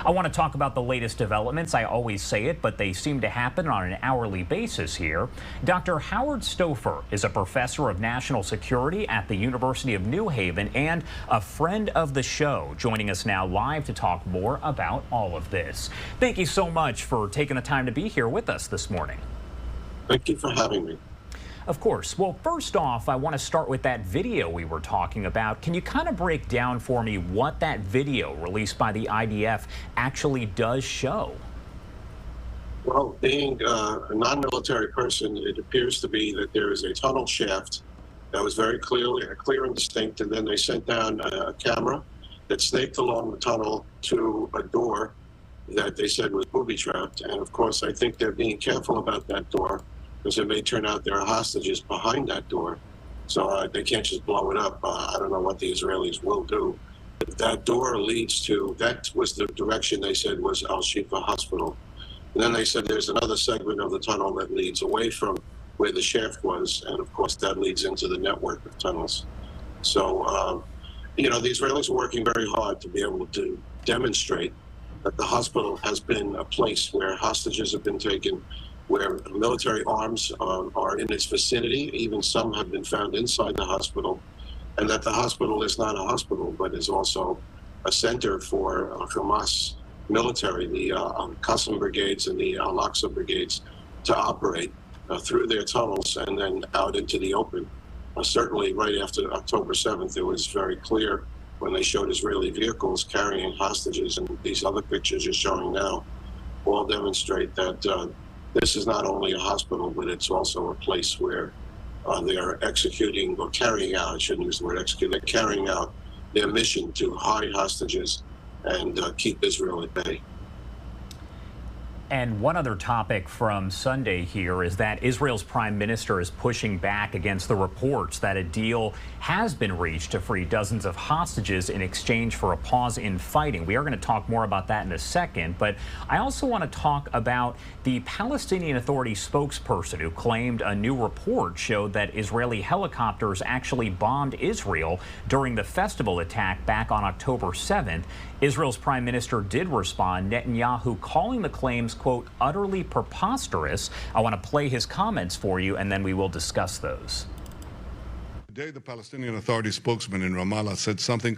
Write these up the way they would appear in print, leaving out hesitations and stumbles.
I want to talk about the latest developments. I always say it, but they seem to happen on an hourly basis here. Dr. Howard Stouffer is a professor of national security at the University of New Haven and a friend of the show, joining us now live to talk more about all of this. Thank you so much for taking the time to be here with us this morning. Thank you for having me. Of course. Well, first off, I want to start with that video we were talking about. Can you kind of break down for me what that video released by the IDF actually does show? Well, being a non-military person, it appears to be that there is a tunnel shaft that was very clear and distinct, and then they sent down a camera that snaked along the tunnel to a door that they said was booby-trapped. And of course, I think they're being careful about that door, because it may turn out there are hostages behind that door. So they can't just blow it up. I don't know what the Israelis will do. But that door leads to, that was the direction they said was Al-Shifa Hospital. And then they said there's another segment of the tunnel that leads away from where the shaft was. And of course, that leads into the network of tunnels. So, you know, the Israelis are working very hard to be able to demonstrate that the hospital has been a place where hostages have been taken, where military arms are in its vicinity. Even some have been found inside the hospital, and that the hospital is not a hospital, but is also a center for Hamas military, the Qassam brigades and the Al-Aqsa brigades, to operate through their tunnels and then out into the open. Certainly right after October 7th, it was very clear when they showed Israeli vehicles carrying hostages, and these other pictures you're showing now all demonstrate that this is not only a hospital, but it's also a place where they are executing or carrying out, I shouldn't use the word execute, they're carrying out their mission to hide hostages and keep Israel at bay. And one other topic from Sunday here is that Israel's prime minister is pushing back against the reports that a deal has been reached to free dozens of hostages in exchange for a pause in fighting. We are going to talk more about that in a second, but I also want to talk about the Palestinian Authority spokesperson who claimed a new report showed that Israeli helicopters actually bombed Israel during the festival attack back on October 7th. Israel's prime minister did respond, Netanyahu calling the claims, quote, utterly preposterous. I want to play his comments for you, and then we will discuss those. Today, the Palestinian Authority spokesman in Ramallah said something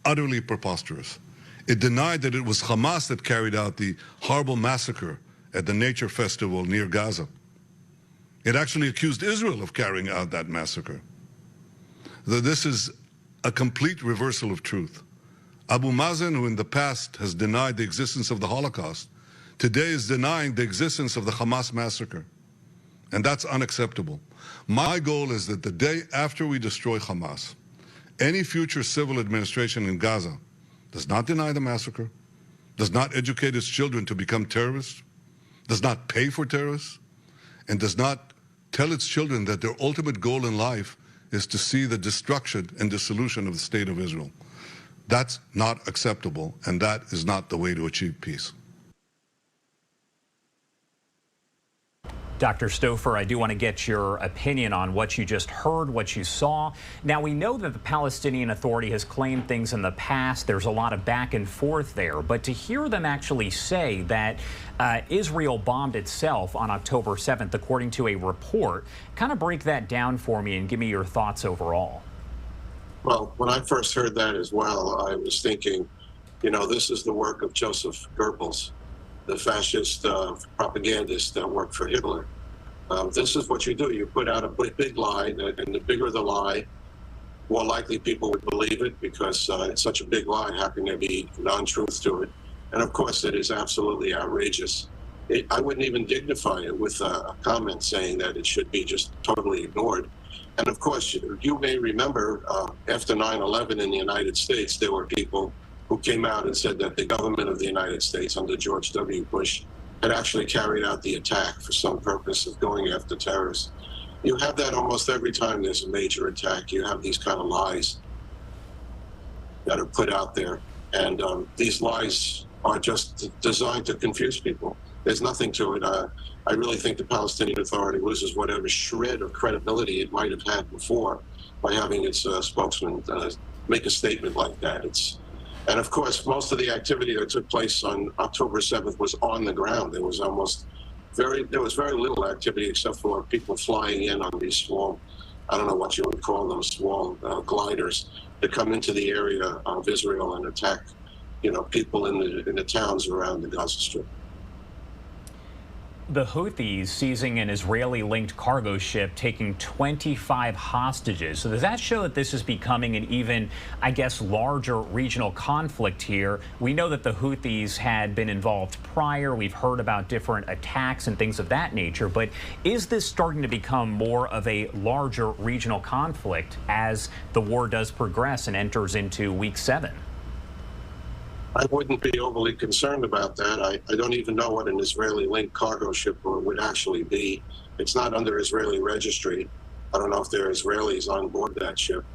utterly preposterous. It denied that it was Hamas that carried out the horrible massacre at the nature festival near Gaza. It actually accused Israel of carrying out that massacre. This is a complete reversal of truth. Abu Mazen, who in the past has denied the existence of the Holocaust, today is denying the existence of the Hamas massacre. And that's unacceptable. My goal is that the day after we destroy Hamas, any future civil administration in Gaza does not deny the massacre, does not educate its children to become terrorists, does not pay for terrorists, and does not tell its children that their ultimate goal in life is to see the destruction and dissolution of the state of Israel. That's not acceptable, and that is not the way to achieve peace. Dr. Stouffer, I do want to get your opinion on what you just heard, what you saw. Now, we know that the Palestinian Authority has claimed things in the past. There's a lot of back and forth there. But to hear them actually say that Israel bombed itself on October 7th, according to a report, kind of break that down for me and give me your thoughts overall. Well, when I first heard that as well, I was thinking, you know, this is the work of Joseph Goebbels, the fascist propagandist that worked for Hitler. This is what you do. You put out a big lie, and the bigger the lie, more likely people would believe it, because it's such a big lie, having there be non-truth to it. And of course, it is absolutely outrageous. I wouldn't even dignify it with a comment saying that it should be just totally ignored. And of course, you may remember after 9/11 in the United States, there were people who came out and said that the government of the United States under George W. Bush had actually carried out the attack for some purpose of going after terrorists. You have that almost every time there's a major attack. You have these kind of lies that are put out there. And these lies are just designed to confuse people. There's nothing to it. I really think the Palestinian Authority loses whatever shred of credibility it might have had before by having its spokesman make a statement like that. And of course, most of the activity that took place on October 7th was on the ground. There was very little activity except for people flying in on these small, I don't know what you would call them, small gliders that come into the area of Israel and attack, people in the towns around the Gaza Strip. The Houthis seizing an Israeli-linked cargo ship, taking 25 hostages. So does that show that this is becoming an even, I guess, larger regional conflict here? We know that the Houthis had been involved prior. We've heard about different attacks and things of that nature. But is this starting to become more of a larger regional conflict as the war does progress and enters into week 7? I wouldn't be overly concerned about that. I don't even know what an Israeli-linked cargo ship would actually be. It's not under Israeli registry. I don't know if there are Israelis on board that ship,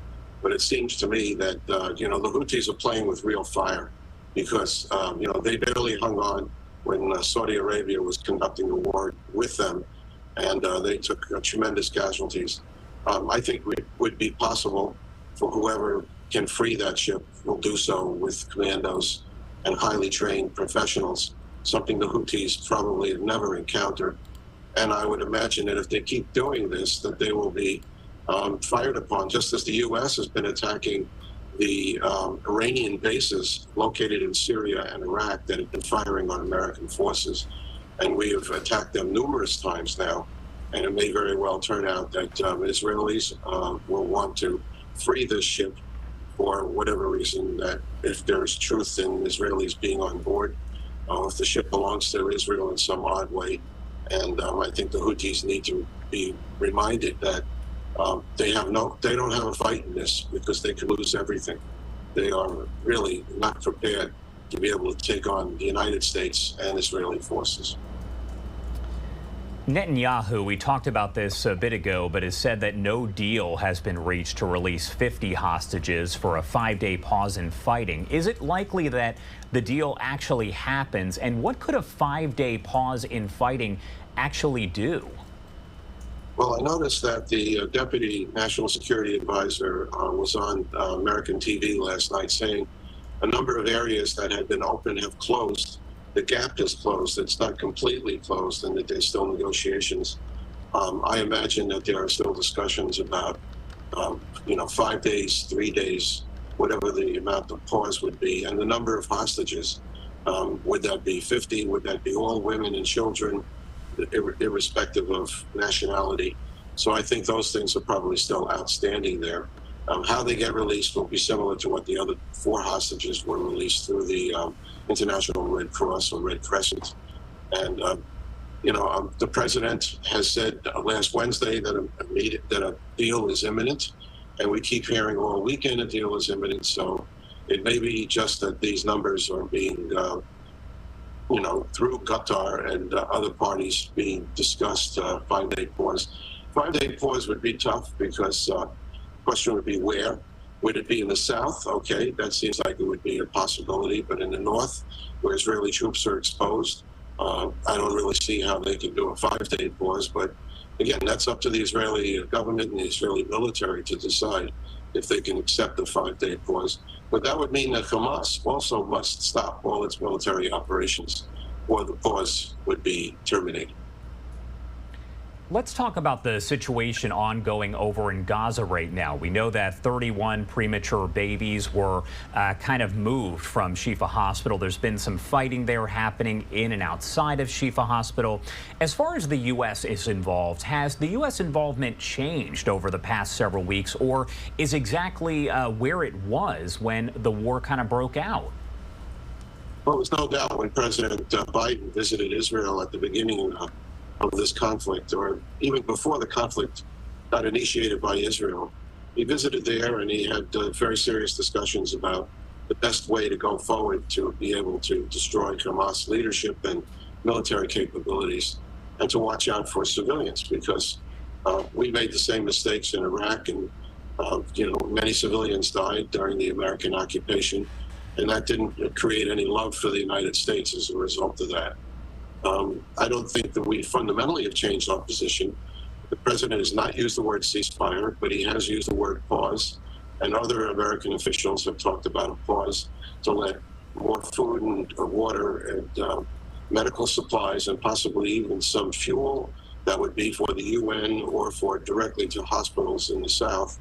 but it seems to me that, the Houthis are playing with real fire because, they barely hung on when Saudi Arabia was conducting the war with them, and they took tremendous casualties. I think it would be possible for whoever can free that ship will do so with commandos and highly trained professionals, something the Houthis probably have never encountered. And I would imagine that if they keep doing this, that they will be fired upon, just as the U.S. has been attacking the Iranian bases located in Syria and Iraq that have been firing on American forces. And we have attacked them numerous times now. And it may very well turn out that Israelis will want to free this ship for whatever reason, that if there's truth in Israelis being on board, if the ship belongs to Israel in some odd way. And I think the Houthis need to be reminded that they don't have a fight in this because they could lose everything. They are really not prepared to be able to take on the United States and Israeli forces. Netanyahu, we talked about this a bit ago, but has said that no deal has been reached to release 50 hostages for a 5-day pause in fighting. Is it likely that the deal actually happens? And what could a 5-day pause in fighting actually do? Well, I noticed that the Deputy National Security Advisor was on American TV last night saying a number of areas that had been open have closed. The gap is closed. It's not completely closed, and that there's still negotiations. I imagine that there are still discussions about, 5 days, 3 days, whatever the amount of pause would be, and the number of hostages. Would that be 50? Would that be all women and children, irrespective of nationality? So I think those things are probably still outstanding there. How they get released will be similar to what the other 4 hostages were released through the International Red Cross or Red Crescent. And, the president has said last Wednesday that a deal is imminent, and we keep hearing all weekend a deal is imminent. So it may be just that these numbers are being, through Qatar and other parties being discussed, 5-day pause. 5-day pause would be tough because the question would be where. Would it be in the south? Okay, that seems like it would be a possibility. But in the north, where Israeli troops are exposed, I don't really see how they can do a 5-day pause. But again, that's up to the Israeli government and the Israeli military to decide if they can accept the 5-day pause. But that would mean that Hamas also must stop all its military operations, or the pause would be terminated. Let's talk about the situation ongoing over in Gaza right now. We know that 31 premature babies were kind of moved from Shifa Hospital. There's been some fighting there happening in and outside of Shifa Hospital. As far as the U.S. is involved, has the U.S. involvement changed over the past several weeks, or is exactly where it was when the war kind of broke out? Well, there's no doubt when President Biden visited Israel at the beginning of this conflict, or even before the conflict got initiated by Israel, he visited there and he had very serious discussions about the best way to go forward to be able to destroy Hamas leadership and military capabilities, and to watch out for civilians, because we made the same mistakes in Iraq, and many civilians died during the American occupation, and that didn't create any love for the United States as a result of that. I don't think that we fundamentally have changed our position. The president has not used the word ceasefire, but he has used the word pause, and other American officials have talked about a pause. to let more food and water and medical supplies and possibly even some fuel that would be for the UN or for directly to hospitals in the south.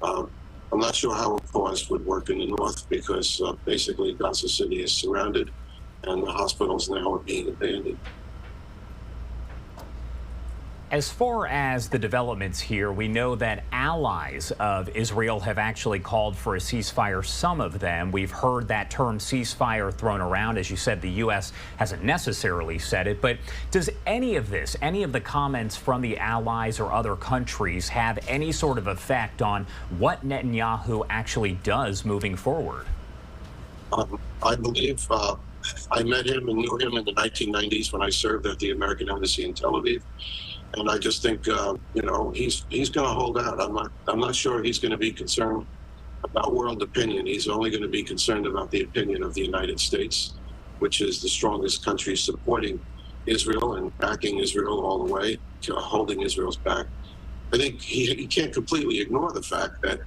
I'm not sure how a pause would work in the north because basically Gaza City is surrounded and the hospitals now are being abandoned. As far as the developments here, we know that allies of Israel have actually called for a ceasefire, some of them. We've heard that term ceasefire thrown around. As you said, the U.S. hasn't necessarily said it. But does any of this, any of the comments from the allies or other countries have any sort of effect on what Netanyahu actually does moving forward? I believe I met him and knew him in the 1990s when I served at the American Embassy in Tel Aviv. And I just think, you know, he's going to hold out. I'm not sure he's going to be concerned about world opinion. He's only going to be concerned about the opinion of the United States, which is the strongest country supporting Israel and backing Israel all the way, holding Israel's back. I think he can't completely ignore the fact that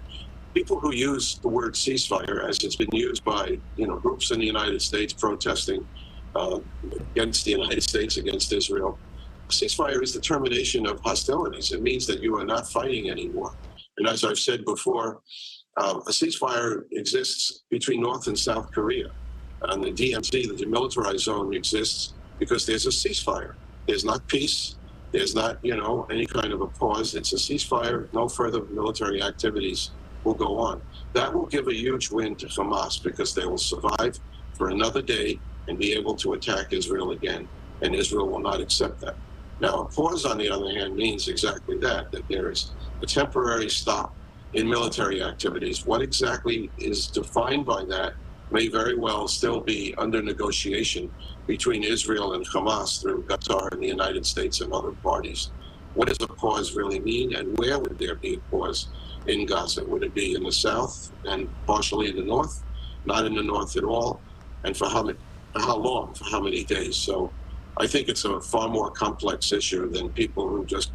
people who use the word ceasefire, as it's been used by, you know, groups in the United States protesting against the United States, against Israel. Ceasefire is the termination of hostilities. It means that you are not fighting anymore. And as I've said before, a ceasefire exists between North and South Korea. And the DMZ, the demilitarized zone, exists because there's a ceasefire. There's not peace. There's not, you know, any kind of a pause. It's a ceasefire. No further military activities will go on. That will give a huge win to Hamas because they will survive for another day and be able to attack Israel again. And Israel will not accept that. Now, a pause, on the other hand, means exactly that there is a temporary stop in military activities. What exactly is defined by that may very well still be under negotiation between Israel and Hamas through Qatar and the United States and other parties. What does a pause really mean, and where would there be a pause in Gaza? Would it be in the south and partially in the north, not in the north at all, and for how long, for how many days? So I think it's a far more complex issue than people who just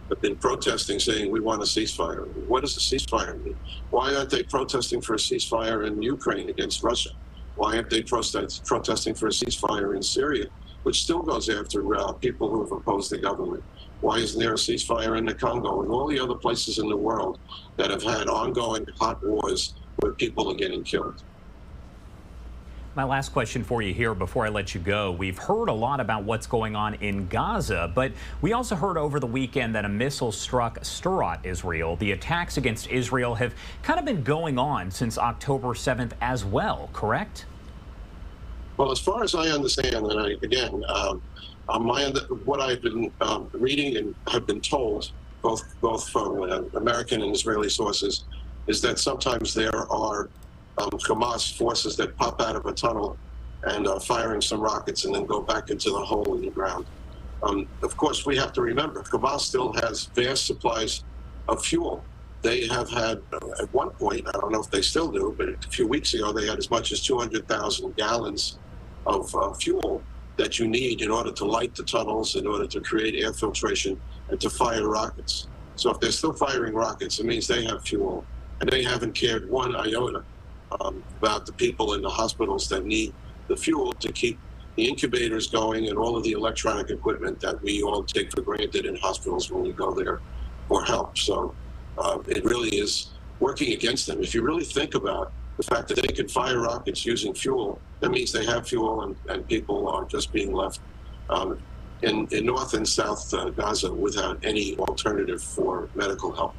have been protesting saying we want a ceasefire. What does a ceasefire mean? Why aren't they protesting for a ceasefire in Ukraine against Russia? Why aren't they protesting for a ceasefire in Syria, which still goes after people who have opposed the government? Why isn't there a ceasefire in the Congo and all the other places in the world that have had ongoing hot wars where people are getting killed? My last question for you here before I let you go. We've heard a lot about what's going on in Gaza, but we also heard over the weekend that a missile struck Sderot, Israel. The attacks against Israel have kind of been going on since October 7th as well, correct? Well, as far as I understand, and what I've been reading and have been told, both from American and Israeli sources, is that sometimes there are Hamas forces that pop out of a tunnel and are firing some rockets and then go back into the hole in the ground. Of course, we have to remember, Hamas still has vast supplies of fuel. They have had, at one point, I don't know if they still do, but a few weeks ago, they had as much as 200,000 gallons of fuel that you need in order to light the tunnels, in order to create air filtration, and to fire rockets. So if they're still firing rockets, it means they have fuel, and they haven't cared one iota about the people in the hospitals that need the fuel to keep the incubators going and all of the electronic equipment that we all take for granted in hospitals when we go there for help. So it really is working against them. If you really think about the fact that they can fire rockets using fuel, that means they have fuel and people are just being left in North and South Gaza without any alternative for medical help.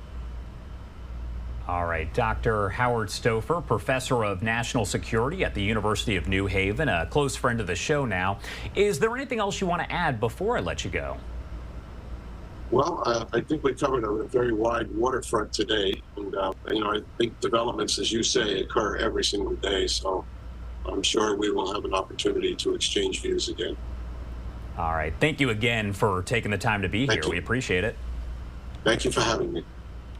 All right, Dr. Howard Stouffer, professor of national security at the University of New Haven, a close friend of the show now. Is there anything else you want to add before I let you go? Well, I think we covered a very wide waterfront today. And, I think developments, as you say, occur every single day. So I'm sure we will have an opportunity to exchange views again. All right. Thank you again for taking the time to be here. We appreciate it. Thank you for having me.